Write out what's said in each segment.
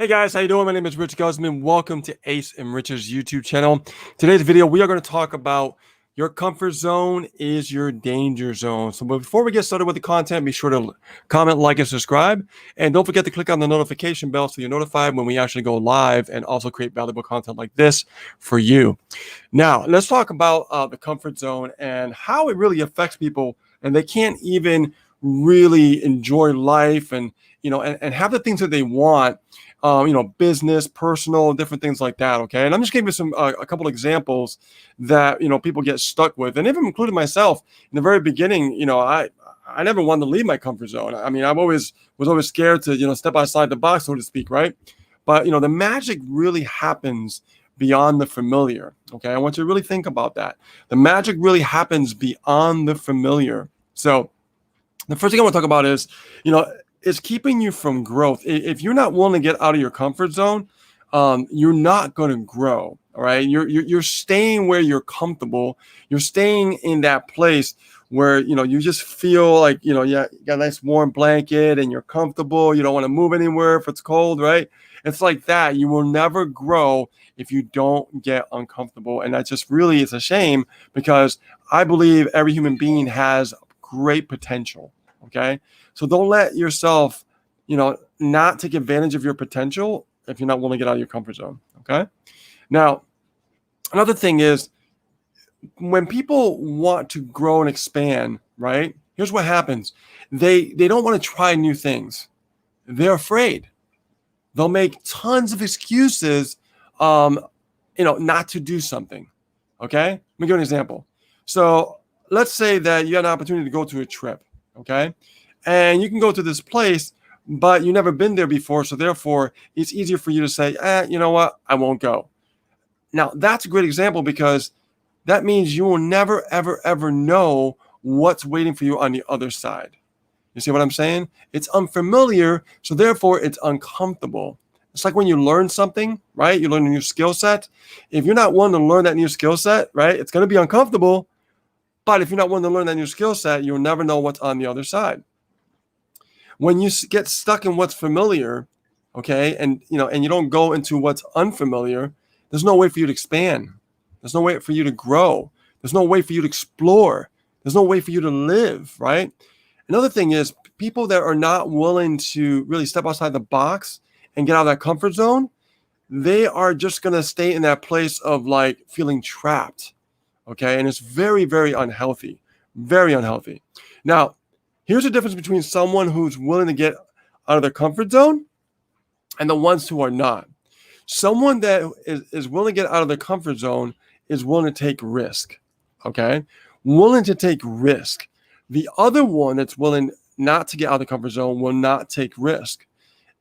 Hey guys, how you doing? My name is Rich Guzman. Welcome to Ace and Rich's YouTube channel. Today's video, we are going to talk about your comfort zone is your danger zone. So before we get started with the content, be sure to comment, like, and subscribe. And don't forget to click on the notification bell so you're notified when we actually go live and also create valuable content like this for you. Now, let's talk about the comfort zone and how it really affects people, and they can't even really enjoy life and and have the things that they want, business, personal, different things like that. Okay, and I'm just giving you some a couple examples that people get stuck with, and even including myself in the very beginning. I never wanted to leave my comfort zone. I mean, I was always scared to step outside the box, so to speak, right? But the magic really happens beyond the familiar. Okay, I want you to really think about that. The magic really happens beyond the familiar. So the first thing I want to talk about is keeping you from growth. If you're not willing to get out of your comfort zone, you're not going to grow. All right, you're staying where you're comfortable. You're staying in that place where you just feel like you got a nice warm blanket and you're comfortable. You don't want to move anywhere if it's cold, right? It's like that. You will never grow if you don't get uncomfortable, and that just really is a shame, because I believe every human being has great potential. Okay, so don't let yourself, not take advantage of your potential if you're not willing to get out of your comfort zone. Okay. Now, another thing is, when people want to grow and expand, right? Here's what happens. They don't want to try new things. They're afraid. They'll make tons of excuses, not to do something. Okay. Let me give you an example. So let's say that you had an opportunity to go to a trip. Okay. And you can go to this place, but you've never been there before. So therefore, it's easier for you to say, you know what? I won't go. Now, that's a great example, because that means you will never, ever, ever know what's waiting for you on the other side. You see what I'm saying? It's unfamiliar, so therefore it's uncomfortable. It's like when you learn something, right? You learn a new skill set. If you're not willing to learn that new skill set, right, it's going to be uncomfortable. But if you're not willing to learn that new skill set, you'll never know what's on the other side. When you get stuck in what's familiar, okay, and you don't go into what's unfamiliar, there's no way for you to expand. There's no way for you to grow. There's no way for you to explore. There's no way for you to live, right? Another thing is, people that are not willing to really step outside the box and get out of that comfort zone, they are just going to stay in that place of like feeling trapped. Okay. And it's very, very unhealthy. Very unhealthy. Now, here's the difference between someone who's willing to get out of their comfort zone and the ones who are not. Someone that is willing to get out of their comfort zone is willing to take risk. Okay. Willing to take risk. The other one that's willing not to get out of the comfort zone will not take risk.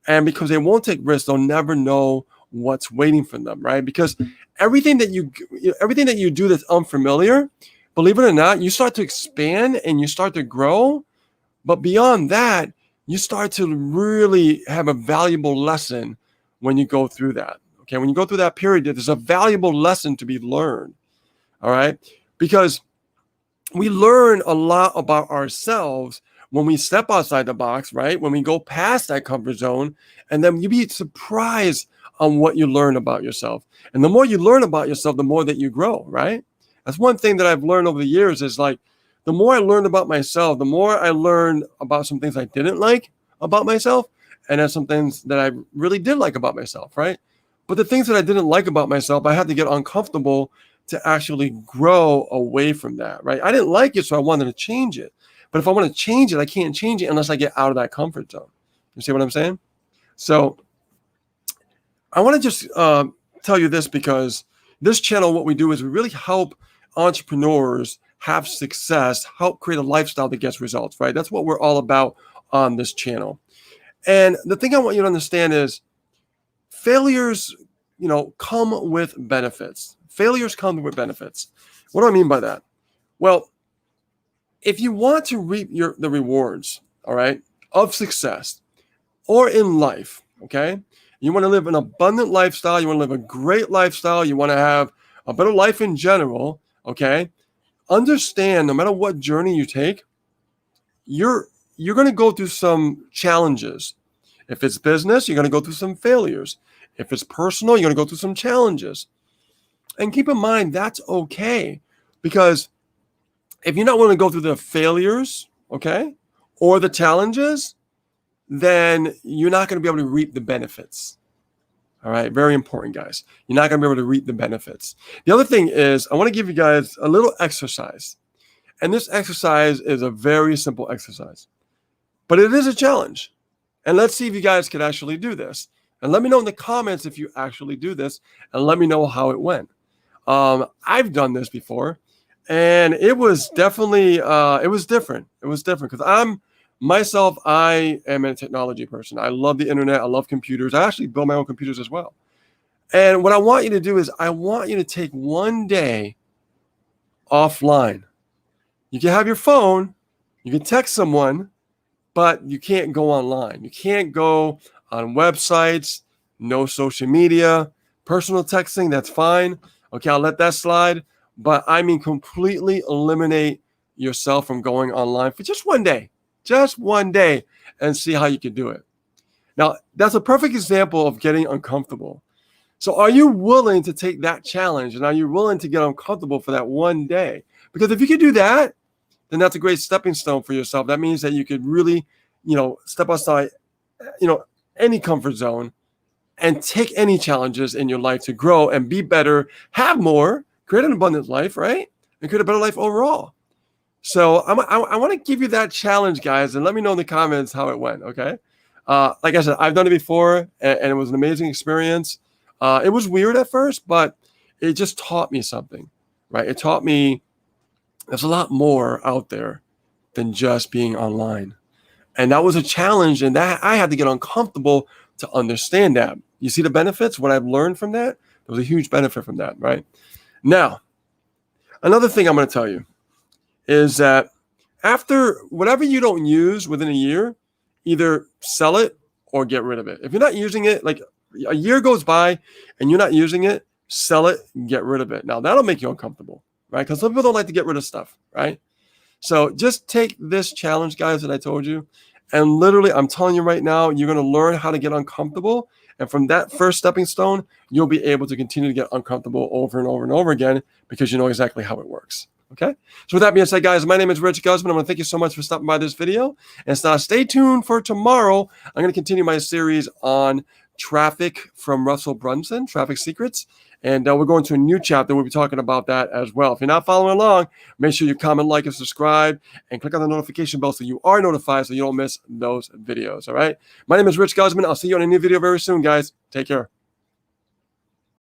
And because they won't take risks, they'll never know what's waiting for them, right? Because everything that you do that's unfamiliar, believe it or not, you start to expand and you start to grow. But beyond that, you start to really have a valuable lesson when you go through that. Okay, when you go through that period, there's a valuable lesson to be learned. All right, because we learn a lot about ourselves when we step outside the box, right? When we go past that comfort zone, and then you be surprised on what you learn about yourself. And the more you learn about yourself, the more that you grow, right? That's one thing that I've learned over the years, is like, the more I learned about myself, the more I learned about some things I didn't like about myself, and then some things that I really did like about myself, right? But the things that I didn't like about myself, I had to get uncomfortable to actually grow away from that, right? I didn't like it, so I wanted to change it. But if I want to change it, I can't change it unless I get out of that comfort zone. You see what I'm saying? So I want to just tell you this, because this channel, what we do is we really help entrepreneurs have success, help create a lifestyle that gets results, right? That's what we're all about on this channel. And the thing I want you to understand is, failures, come with benefits. Failures come with benefits. What do I mean by that? Well, if you want to reap the rewards, all right, of success, or in life, okay, you want to live an abundant lifestyle, you want to live a great lifestyle, you want to have a better life in general, okay, understand, no matter what journey you take, you're going to go through some challenges. If it's business, you're going to go through some failures. If it's personal, you're going to go through some challenges. And keep in mind, that's okay. Because if you're not willing to go through the failures, okay, or the challenges, then you're not going to be able to reap the benefits. All right, very important, guys. You're not going to be able to reap the benefits. The other thing is, I want to give you guys a little exercise. And this exercise is a very simple exercise, but it is a challenge. And let's see if you guys can actually do this. And let me know in the comments if you actually do this, and let me know how it went. I've done this before, and it was definitely, it was different. It was different because I am a technology person. I love the internet. I love computers. I actually build my own computers as well. And what I want you to do is I want you to take one day offline. You can have your phone, you can text someone, but you can't go online. You can't go on websites, no social media, personal texting, that's fine. Okay, I'll let that slide. But I mean, completely eliminate yourself from going online for just one day and see how you can do it. Now, that's a perfect example of getting uncomfortable. So are you willing to take that challenge? And are you willing to get uncomfortable for that one day? Because if you can do that, then that's a great stepping stone for yourself. That means that you could really, step outside, any comfort zone and take any challenges in your life to grow and be better, have more, create an abundant life, right? And create a better life overall. So I want to give you that challenge, guys, and let me know in the comments how it went, okay? Like I said, I've done it before, and it was an amazing experience. It was weird at first, but it just taught me something, right? It taught me there's a lot more out there than just being online. And that was a challenge, and that I had to get uncomfortable to understand that. You see the benefits, what I've learned from that? There was a huge benefit from that, right? Now, another thing I'm going to tell you is that after whatever you don't use within a year, either sell it or get rid of it. If you're not using it, like a year goes by and you're not using it, sell it and get rid of it. Now, that'll make you uncomfortable, right? Because some people don't like to get rid of stuff, right? So just take this challenge, guys, that I told you. And literally, I'm telling you right now, you're going to learn how to get uncomfortable. And from that first stepping stone, you'll be able to continue to get uncomfortable over and over and over again because you know exactly how it works. Okay. So with that being said, guys, my name is Rich Guzman. I want to thank you so much for stopping by this video. And stay tuned for tomorrow. I'm going to continue my series on traffic from Russell Brunson, Traffic Secrets. And we're going to a new chapter. We'll be talking about that as well. If you're not following along, make sure you comment, like, and subscribe, and click on the notification bell so you are notified so you don't miss those videos. All right. My name is Rich Guzman. I'll see you on a new video very soon, guys. Take care.